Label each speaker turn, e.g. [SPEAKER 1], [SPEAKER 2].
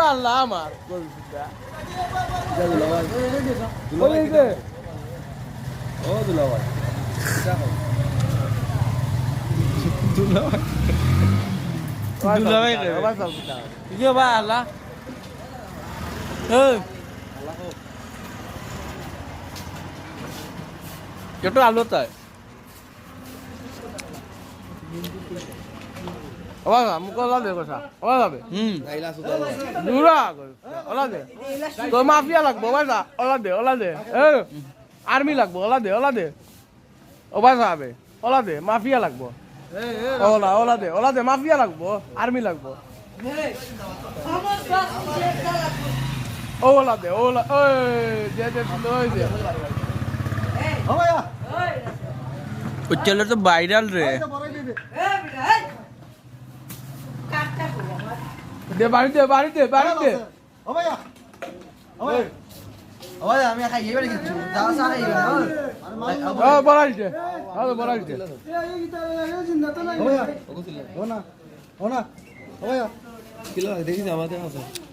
[SPEAKER 1] আল্লাহ আমার কেটো আলো তাই মুখ ওলা দে কথা ওলা যাবে দূরা ওলা দে তোর মাফিয়া লাগবো বাজা ওলা দে আর্মি লাগবো ওলা দে ও বাজা হবে ওলা দে মাফিয়া লাগবো ওলা দে মাফিয়া লাগবো আর্মি লাগবো ওলা দে ওলা চলে তো ভাইরাল রে দে বাড়িতে
[SPEAKER 2] আমি খাইয়ে বাড়ি গেছি যাও চা খাইয়ে
[SPEAKER 1] বড়াইতে বড়াইতে
[SPEAKER 2] ওনা ওনা ওয়া কিলো দেখিস আমাদের আছে